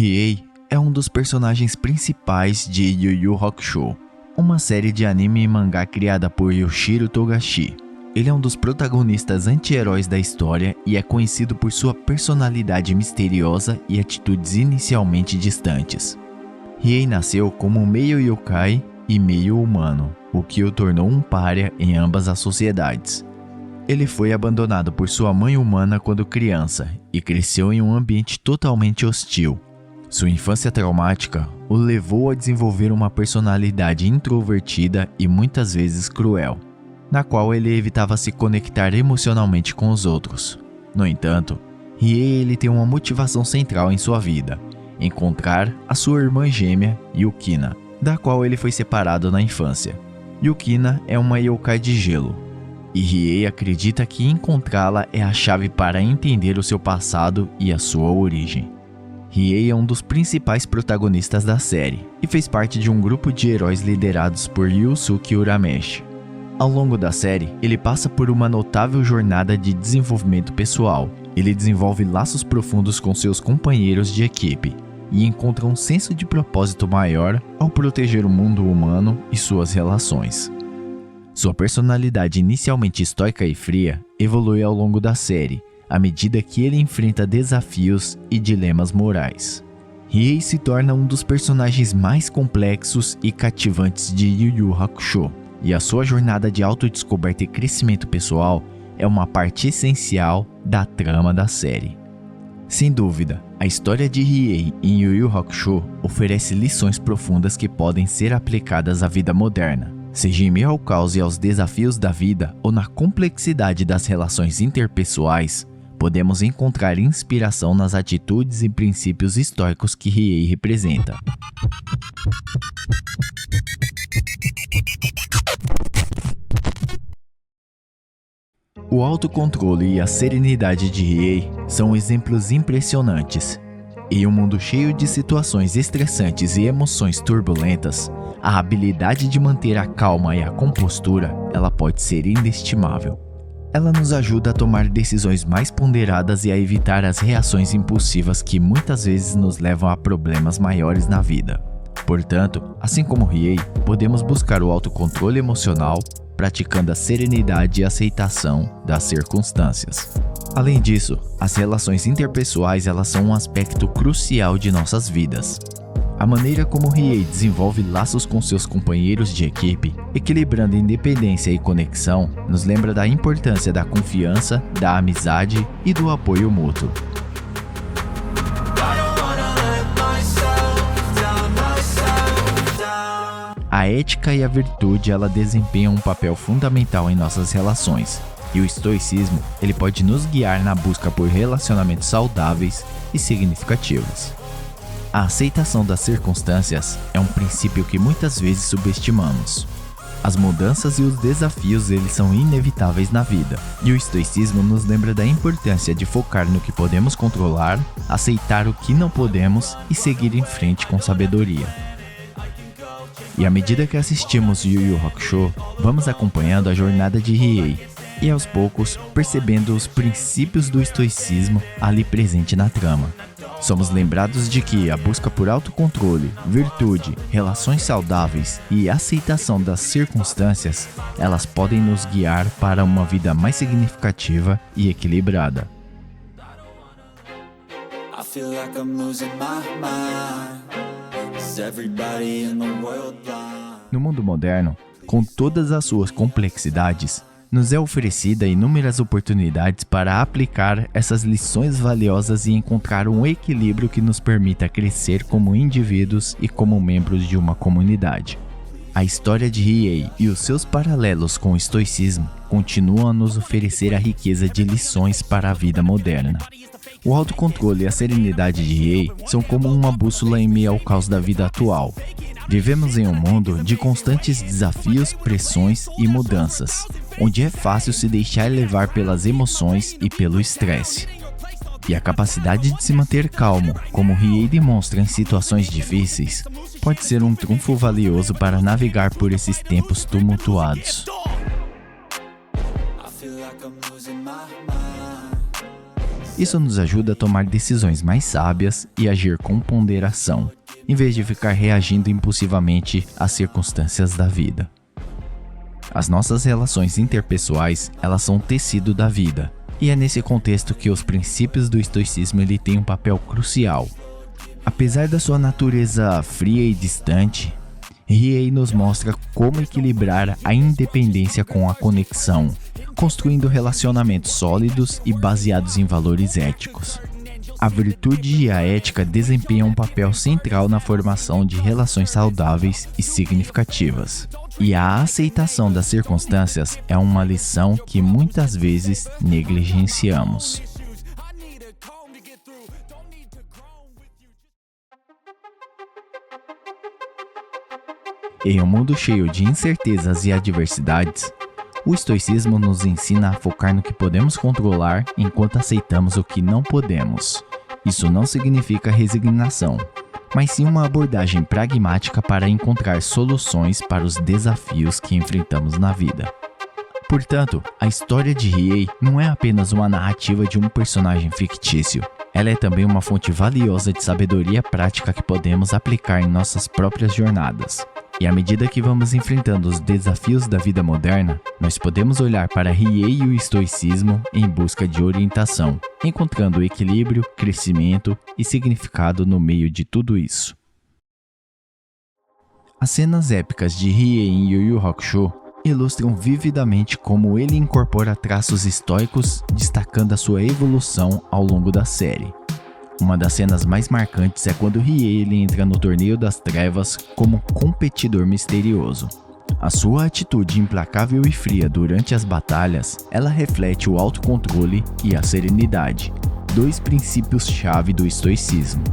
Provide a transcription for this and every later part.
Riei é um dos personagens principais de Yu Yu Hakusho, uma série de anime e mangá criada por Yoshiro Togashi. Ele é um dos protagonistas anti-heróis da história e é conhecido por sua personalidade misteriosa e atitudes inicialmente distantes. Riei nasceu como meio yokai e meio humano, o que o tornou um pária em ambas as sociedades. Ele foi abandonado por sua mãe humana quando criança e cresceu em um ambiente totalmente hostil. Sua infância traumática o levou a desenvolver uma personalidade introvertida e muitas vezes cruel, na qual ele evitava se conectar emocionalmente com os outros. No entanto, Riei tem uma motivação central em sua vida: encontrar a sua irmã gêmea, Yukina, da qual ele foi separado na infância. Yukina é uma yokai de gelo, e Riei acredita que encontrá-la é a chave para entender o seu passado e a sua origem. Riei é um dos principais protagonistas da série e fez parte de um grupo de heróis liderados por Yusuke Urameshi. Ao longo da série, ele passa por uma notável jornada de desenvolvimento pessoal. Ele desenvolve laços profundos com seus companheiros de equipe e encontra um senso de propósito maior ao proteger o mundo humano e suas relações. Sua personalidade inicialmente estoica e fria evolui ao longo da série, à medida que ele enfrenta desafios e dilemas morais. Riei se torna um dos personagens mais complexos e cativantes de Yu Yu Hakusho, e a sua jornada de autodescoberta e crescimento pessoal é uma parte essencial da trama da série. Sem dúvida, a história de Riei em Yu Yu Hakusho oferece lições profundas que podem ser aplicadas à vida moderna, seja em meio ao caos e aos desafios da vida ou na complexidade das relações interpessoais. Podemos encontrar inspiração nas atitudes e princípios estoicos que Riei representa. O autocontrole e a serenidade de Riei são exemplos impressionantes. Em um mundo cheio de situações estressantes e emoções turbulentas, a habilidade de manter a calma e a compostura, ela pode ser inestimável. Ela nos ajuda a tomar decisões mais ponderadas e a evitar as reações impulsivas que muitas vezes nos levam a problemas maiores na vida. Portanto, assim como Riei, podemos buscar o autocontrole emocional, praticando a serenidade e aceitação das circunstâncias. Além disso, as relações interpessoais elas são um aspecto crucial de nossas vidas. A maneira como Riei desenvolve laços com seus companheiros de equipe, equilibrando independência e conexão, nos lembra da importância da confiança, da amizade e do apoio mútuo. A ética e a virtude ela desempenham um papel fundamental em nossas relações, e o estoicismo ele pode nos guiar na busca por relacionamentos saudáveis e significativos. A aceitação das circunstâncias é um princípio que muitas vezes subestimamos. As mudanças e os desafios eles são inevitáveis na vida, e o estoicismo nos lembra da importância de focar no que podemos controlar, aceitar o que não podemos e seguir em frente com sabedoria. E à medida que assistimos Yu Yu Hakusho, vamos acompanhando a jornada de Riei e aos poucos percebendo os princípios do estoicismo ali presente na trama. Somos lembrados de que a busca por autocontrole, virtude, relações saudáveis e aceitação das circunstâncias, elas podem nos guiar para uma vida mais significativa e equilibrada. No mundo moderno, com todas as suas complexidades, nos é oferecida inúmeras oportunidades para aplicar essas lições valiosas e encontrar um equilíbrio que nos permita crescer como indivíduos e como membros de uma comunidade. A história de Riei e os seus paralelos com o estoicismo continuam a nos oferecer a riqueza de lições para a vida moderna. O autocontrole e a serenidade de Riei são como uma bússola em meio ao caos da vida atual. Vivemos em um mundo de constantes desafios, pressões e mudanças, onde é fácil se deixar levar pelas emoções e pelo estresse. E a capacidade de se manter calmo, como Riei demonstra em situações difíceis, pode ser um trunfo valioso para navegar por esses tempos tumultuados. Isso nos ajuda a tomar decisões mais sábias e agir com ponderação, em vez de ficar reagindo impulsivamente às circunstâncias da vida. As nossas relações interpessoais, elas são o tecido da vida, e é nesse contexto que os princípios do estoicismo têm um papel crucial. Apesar da sua natureza fria e distante, Riei nos mostra como equilibrar a independência com a conexão, construindo relacionamentos sólidos e baseados em valores éticos. A virtude e a ética desempenham um papel central na formação de relações saudáveis e significativas. E a aceitação das circunstâncias é uma lição que muitas vezes negligenciamos. Em um mundo cheio de incertezas e adversidades, o estoicismo nos ensina a focar no que podemos controlar enquanto aceitamos o que não podemos. Isso não significa resignação, mas sim uma abordagem pragmática para encontrar soluções para os desafios que enfrentamos na vida. Portanto, a história de Riei não é apenas uma narrativa de um personagem fictício. Ela é também uma fonte valiosa de sabedoria prática que podemos aplicar em nossas próprias jornadas. E à medida que vamos enfrentando os desafios da vida moderna, nós podemos olhar para Riei e o estoicismo em busca de orientação, encontrando equilíbrio, crescimento e significado no meio de tudo isso. As cenas épicas de Riei em Yu Yu Hakusho ilustram vividamente como ele incorpora traços estoicos, destacando a sua evolução ao longo da série. Uma das cenas mais marcantes é quando Riei entra no Torneio das Trevas como competidor misterioso. A sua atitude implacável e fria durante as batalhas, ela reflete o autocontrole e a serenidade, dois princípios-chave do estoicismo.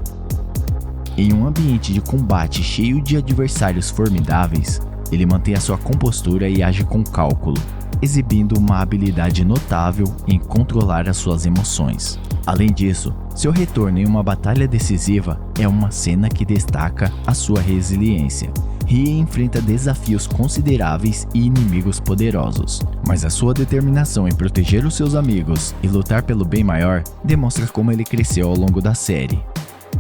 Em um ambiente de combate cheio de adversários formidáveis, ele mantém a sua compostura e age com cálculo, exibindo uma habilidade notável em controlar as suas emoções. Além disso, seu retorno em uma batalha decisiva é uma cena que destaca a sua resiliência. Riei enfrenta desafios consideráveis e inimigos poderosos, mas a sua determinação em proteger os seus amigos e lutar pelo bem maior demonstra como ele cresceu ao longo da série.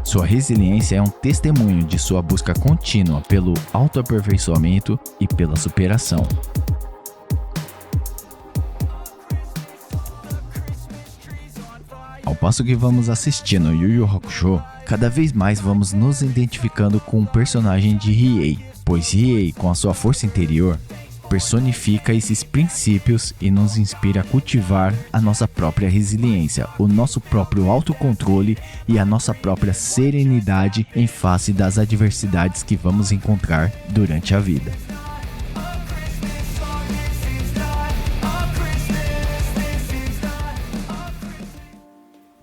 Sua resiliência é um testemunho de sua busca contínua pelo autoaperfeiçoamento e pela superação. Ao passo que vamos assistindo Yu Yu Hakusho, cada vez mais vamos nos identificando com o personagem de Riei, pois Riei, com a sua força interior, personifica esses princípios e nos inspira a cultivar a nossa própria resiliência, o nosso próprio autocontrole e a nossa própria serenidade em face das adversidades que vamos encontrar durante a vida.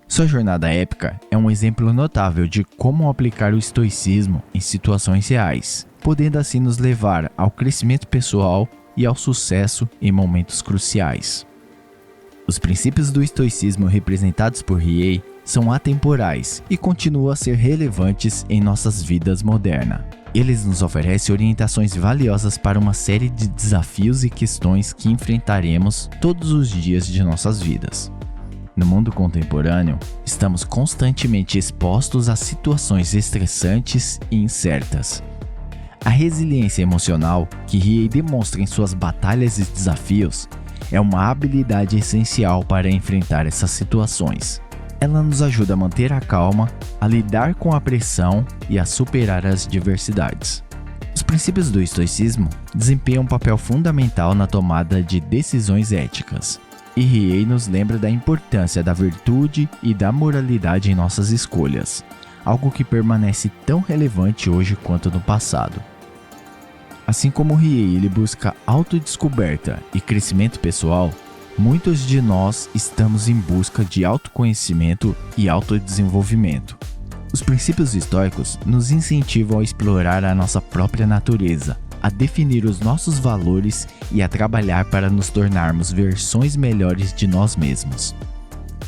Sua jornada épica é um exemplo notável de como aplicar o estoicismo em situações reais, podendo assim nos levar ao crescimento pessoal e ao sucesso em momentos cruciais. Os princípios do estoicismo representados por Riei são atemporais e continuam a ser relevantes em nossas vidas modernas. Eles nos oferecem orientações valiosas para uma série de desafios e questões que enfrentaremos todos os dias de nossas vidas. No mundo contemporâneo, estamos constantemente expostos a situações estressantes e incertas. A resiliência emocional que Riei demonstra em suas batalhas e desafios é uma habilidade essencial para enfrentar essas situações. Ela nos ajuda a manter a calma, a lidar com a pressão e a superar as adversidades. Os princípios do estoicismo desempenham um papel fundamental na tomada de decisões éticas. E Riei nos lembra da importância da virtude e da moralidade em nossas escolhas, algo que permanece tão relevante hoje quanto no passado. Assim como Riei busca autodescoberta e crescimento pessoal, muitos de nós estamos em busca de autoconhecimento e autodesenvolvimento. Os princípios estoicos nos incentivam a explorar a nossa própria natureza, a definir os nossos valores e a trabalhar para nos tornarmos versões melhores de nós mesmos.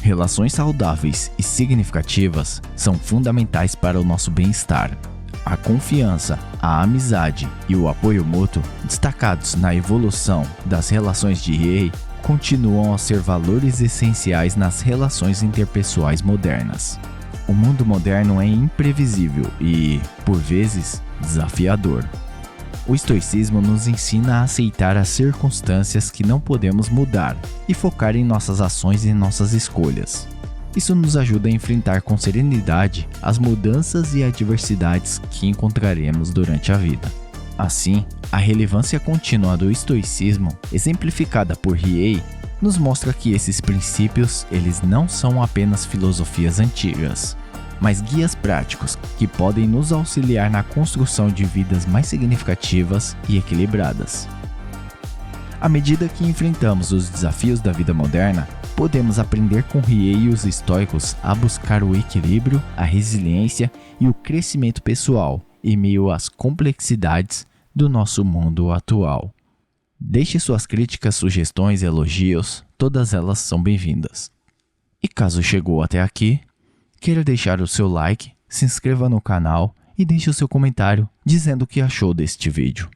Relações saudáveis e significativas são fundamentais para o nosso bem-estar. A confiança, a amizade e o apoio mútuo, destacados na evolução das relações de Riei, continuam a ser valores essenciais nas relações interpessoais modernas. O mundo moderno é imprevisível e, por vezes, desafiador. O estoicismo nos ensina a aceitar as circunstâncias que não podemos mudar e focar em nossas ações e nossas escolhas. Isso nos ajuda a enfrentar com serenidade as mudanças e adversidades que encontraremos durante a vida. Assim, a relevância contínua do estoicismo, exemplificada por Riei, nos mostra que esses princípios eles não são apenas filosofias antigas, mas guias práticos que podem nos auxiliar na construção de vidas mais significativas e equilibradas. À medida que enfrentamos os desafios da vida moderna, podemos aprender com Riei e os estoicos a buscar o equilíbrio, a resiliência e o crescimento pessoal em meio às complexidades do nosso mundo atual. Deixe suas críticas, sugestões e elogios, todas elas são bem-vindas. E caso chegou até aqui, queira deixar o seu like, se inscreva no canal e deixe o seu comentário dizendo o que achou deste vídeo.